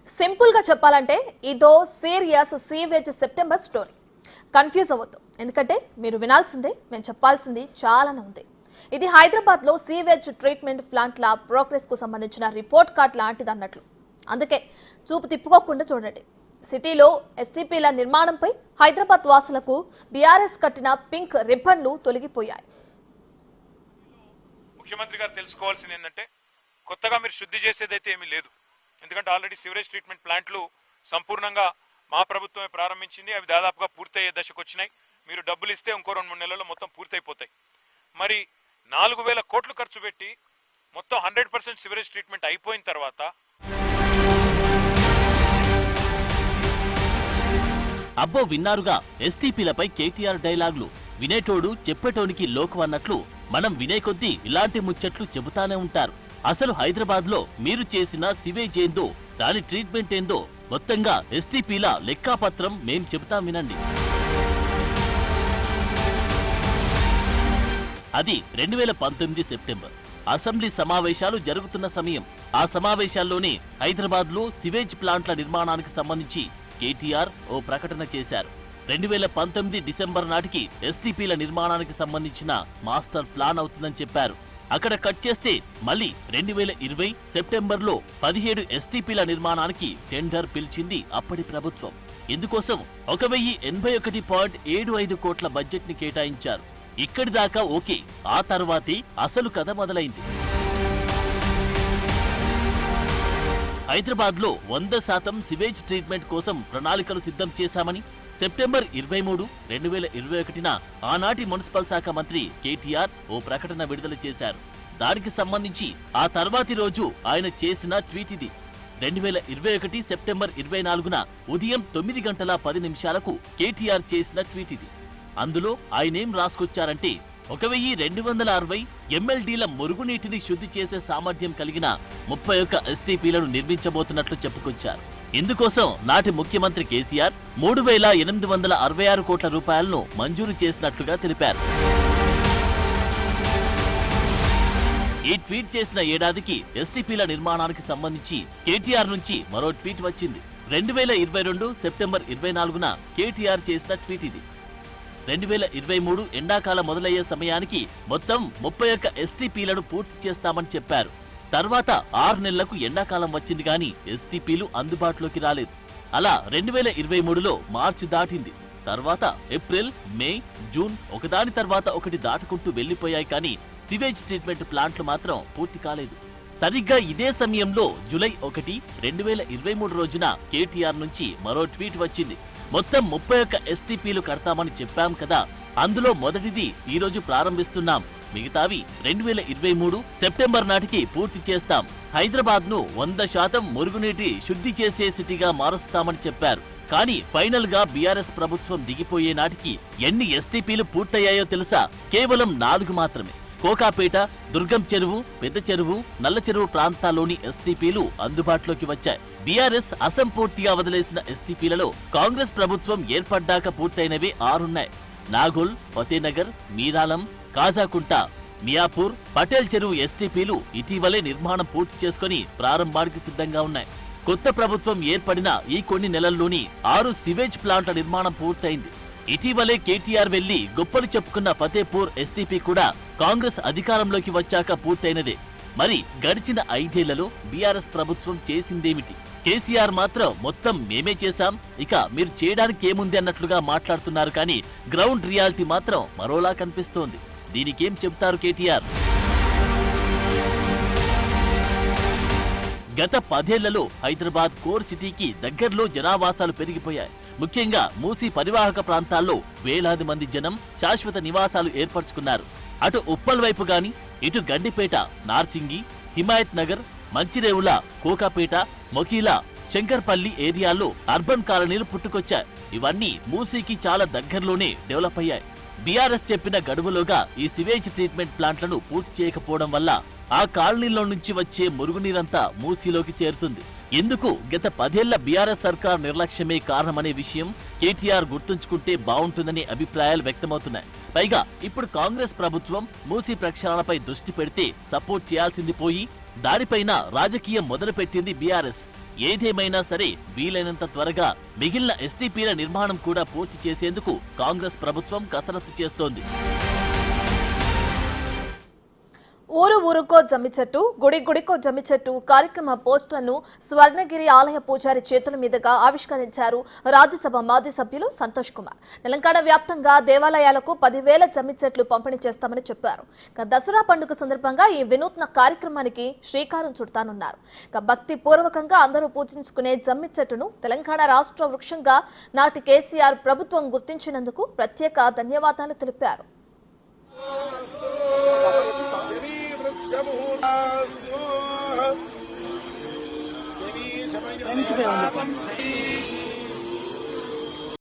Simple గా చెప్పాలంటే ఇదో serious sewage September story. Confuse అవ్వద్దు, ఎందుకంటే మీరు వినాల్సిందే, మేము చెప్పాల్సింది చాలానే ఉంది. ఇది హైదరాబాద్ లో సీవేజ్ ట్రీట్మెంట్ ప్లాంట్ల ప్రోగ్రెస్ కు సంబంధించిన రిపోర్ట్ కార్డ్ లాంటిది అన్నట్లు. అందుకే చూపు తిప్పుకోకుండా చూడండి. సిటీలో ఎస్టీపీల నిర్మాణంపై హైదరాబాద్ వాసులకు బీఆర్ఎస్ కట్టిన పింక్ రిబ్బన్లు తొలగిపోయాయి. ముఖ్యమంత్రి గారు తెలుసుకోవాల్సింది ఏంటంటే, కొత్తగా మీరు శుద్ధి చేసేదైతే ఏమీ లేదు. ఎందుకంటే ఆల్రెడీ సివరేజ్ ట్రీట్మెంట్ ప్లాంట్లు సంపూర్ణంగా మా ప్రభుత్వమే ప్రారంభించింది. అవి దాదాపుగా పూర్తయ్యే దశకు వచ్చినాయి. మీరు డబ్బులు ఇస్తే ఇంకో 2-3 నెలల్లో మొత్తం పూర్తయిపోతాయి. మరి 4,000 కోట్లు ఖర్చు పెట్టి మొత్తం 100% సివరేజ్ ట్రీట్మెంట్ అయిపోయిన తర్వాత అబ్బో విన్నారుగా, ఎస్టీపీలపై కేటీఆర్ డైలాగులు. వినేటోడు చెప్పేటోనికి లోకు అన్నట్లు మనం వినే కొద్దీ ఇలాంటి ముచ్చట్లు చెబుతానే ఉంటారు. అసలు హైదరాబాద్ లో మీరు చేసిన సివేజ్ ఏందో, దాని ట్రీట్మెంట్ ఏందో మొత్తంగా ఎస్టీపీల లెక్కాపత్రం మేం చెబుతాం వినండి. అది 2019 సెప్టెంబర్. అసెంబ్లీ సమావేశాలు జరుగుతున్న సమయం. ఆ సమావేశాల్లోనే హైదరాబాద్ లో సివేజ్ ప్లాంట్ల నిర్మాణానికి సంబంధించి కేటీఆర్ ఓ ప్రకటన చేశారు. 2019 డిసెంబర్ నాటికి ఎస్టీపీల నిర్మాణానికి సంబంధించిన మాస్టర్ ప్లాన్ అవుతుందని చెప్పారు. అక్కడ కట్ చేస్తే మళ్ళీ 2020 సెప్టెంబర్లో 17 ఎస్టీపీల నిర్మాణానికి టెండర్ పిలిచింది అప్పటి ప్రభుత్వం. ఇందుకోసం 1081.75 కోట్ల బడ్జెట్ ని కేటాయించారు. ఇక్కడి దాకా ఓకే. ఆ తర్వాతే అసలు కథ మొదలైంది. హైదరాబాద్ లో 100% సివేజ్ ట్రీట్మెంట్ కోసం ప్రణాళికలు సిద్ధం చేశామని సెప్టెంబర్ 23, 2021న ఆనాటి మున్సిపల్ శాఖ మంత్రి కేటీఆర్ ఓ ప్రకటన విడుదల చేశారు. దానికి సంబంధించి ఆ తర్వాతి రోజు ఆయన చేసిన ట్వీట్ ఇది. 2021 సెప్టెంబర్ 24న ఉదయం 9:10 కేటీఆర్ చేసిన ట్వీట్ ఇది. అందులో ఆయనేం రాసుకొచ్చారంటే, 1260 MLDల మురుగునీటిని శుద్ధి చేసే సామర్థ్యం కలిగిన 31 ఎస్టీపీలను నిర్మించబోతున్నట్లు చెప్పుకొచ్చారు. ఇందుకోసం నాటి ముఖ్యమంత్రి కేసీఆర్ 3,866 కోట్ల రూపాయలను మంజూరు చేసినట్లుగా తెలిపారు. ఈ ట్వీట్ చేసిన ఏడాదికి ఎస్టీపీల నిర్మాణానికి సంబంధించి కేటీఆర్ నుంచి మరో ట్వీట్ వచ్చింది. 2022 సెప్టెంబర్ 24న కేటీఆర్ చేసిన ట్వీట్ ఇది. 2023 ఎండాకాలం మొదలయ్యే సమయానికి మొత్తం 31 ఎస్టీపీలను పూర్తి చేస్తామని చెప్పారు. తర్వాత 6 నెలలకు ఎండాకాలం వచ్చింది గాని ఎస్టీపీలు అందుబాటులోకి రాలేదు. అలా 2023లో మార్చి దాటింది. తర్వాత ఏప్రిల్, మే, జూన్ ఒకదాని తర్వాత ఒకటి దాటుకుంటూ వెళ్లిపోయాయి. కానీ సివేజ్ ట్రీట్మెంట్ ప్లాంట్లు మాత్రం పూర్తి కాలేదు. సరిగ్గా ఇదే సమయంలో జూలై 1, 2023 రోజున కేటీఆర్ నుంచి మరో ట్వీట్ వచ్చింది. మొత్తం 31 ఎస్టీపీలు కడతామని చెప్పాం కదా, అందులో మొదటిది ఈ రోజు ప్రారంభిస్తున్నాం. మిగతావి 2023 సెప్టెంబర్ నాటికి పూర్తి చేస్తాం. హైదరాబాద్ ను 100% మురుగునీటి శుద్ధి చేసే సిటీగా మారుస్తామని చెప్పారు. కానీ ఫైనల్ గా బీఆర్ఎస్ ప్రభుత్వం దిగిపోయే నాటికి ఎన్ని ఎస్టీపీలు పూర్తయ్యాయో తెలుసా? కేవలం 4 మాత్రమే. కోకాపేట, దుర్గం చెరువు, పెద్ద చెరువు, నల్ల చెరువు ప్రాంతాల్లోని ఎస్టీపీలు అందుబాటులోకి వచ్చాయి. బీఆర్ఎస్ అసంపూర్తిగా వదిలేసిన ఎస్టీపీలలో కాంగ్రెస్ ప్రభుత్వం ఏర్పడ్డాక పూర్తయినవి 6 ఉన్నాయి. నాగోల్, ఫతేనగర్, మీరాలం, కాజాకుంట, మియాపూర్, పటేల్ చెరువు ఎస్టీపీలు ఇటీవలే నిర్మాణం పూర్తి చేసుకుని ప్రారంభానికి సిద్ధంగా ఉన్నాయి. కొత్త ప్రభుత్వం ఏర్పడిన ఈ కొన్ని నెలల్లోని 6 సివేజ్ ప్లాంట్ల నిర్మాణం పూర్తయింది. ఇటీవలే కేటీఆర్ వెళ్లి గొప్పలు చెప్పుకున్న ఫతేపూర్ ఎస్టీపీ కూడా కాంగ్రెస్ అధికారంలోకి వచ్చాక పూర్తయినదే. మరి గడిచిన 5 ఏళ్లలో బీఆర్ఎస్ ప్రభుత్వం చేసిందేమిటి? కేసీఆర్ మాత్రం మొత్తం మేమే చేశాం, ఇక మీరు చేయడానికి ఏముంది అన్నట్లుగా మాట్లాడుతున్నారు. కానీ గ్రౌండ్ రియాలిటీ మాత్రం మరోలా కనిపిస్తోంది. దీనికేం చెబుతారు కేటీఆర్? గత 10 ఏళ్లలో హైదరాబాద్ కోర్ సిటీకి దగ్గరలో జనావాసాలు పెరిగిపోయాయి. ముఖ్యంగా మూసీ పరివాహక ప్రాంతాల్లో వేలాది మంది జనం శాశ్వత నివాసాలు ఏర్పరచుకున్నారు. అటు ఉప్పల్ వైపు గాని, ఇటు గండిపేట, నార్సింగి, హిమాయత్ నగర్, మంచిరేవుల, కోకాపేట, మొకీలా, శంకర్పల్లి ఏరియాల్లో అర్బన్ కాలనీలు పుట్టుకొచ్చాయి. ఇవన్నీ మూసీకి చాలా దగ్గరలోనే డెవలప్ అయ్యాయి. బీఆర్ఎస్ చెప్పిన గడువులోగా ఈ సివేజ్ ట్రీట్మెంట్ ప్లాంట్లను పూర్తి చేయకపోవడం వల్ల ఆ కాలనీలో నుంచి వచ్చే మురుగునీరంతా మూసీలోకి చేరుతుంది. ఎందుకు గత 10 ఏళ్ల బీఆర్ఎస్ సర్కార్ నిర్లక్ష్యమే కారణమనే విషయం కేటీఆర్ గుర్తుంచుకుంటే బాగుంటుందనే అభిప్రాయాలు వ్యక్తమవుతున్నాయి. పైగా ఇప్పుడు కాంగ్రెస్ ప్రభుత్వం మూసీ ప్రక్షాళనపై దృష్టి పెడితే సపోర్ట్ చేయాల్సింది పోయి దానిపైన రాజకీయం మొదలుపెట్టింది బీఆర్ఎస్. ఏదేమైనా సరే వీలైనంత త్వరగా మిగిలిన ఎస్టీపీల నిర్మాణం కూడా పూర్తి చేసేందుకు కాంగ్రెస్ ప్రభుత్వం కసరత్తు చేస్తోంది. ఊరు ఊరుకో జమ్మి చెట్టు, గుడి గుడికో జమ్మి చెట్టు కార్యక్రమ పోస్టర్ను స్వర్ణగిరి ఆలయ పూజారి చేతుల మీదుగా ఆవిష్కరించారు రాజ్యసభ మాజీ సభ్యులు సంతోష్ కుమార్. తెలంగాణ వ్యాప్తంగా దేవాలయాలకు 10,000 జమ్మి చెట్లు పంపిణీ చేస్తామని చెప్పారు. దసరా పండుగ సందర్భంగా ఈ వినూత్న కార్యక్రమానికి శ్రీకారం చుడతానున్నారు. భక్తి పూర్వకంగా అందరూ పూజించుకునే జమ్మి చెట్టును తెలంగాణ రాష్ట్ర వృక్షంగా నాటి కేసీఆర్ ప్రభుత్వం గుర్తించినందుకు ప్రత్యేక ధన్యవాదాలు తెలిపారు. Ini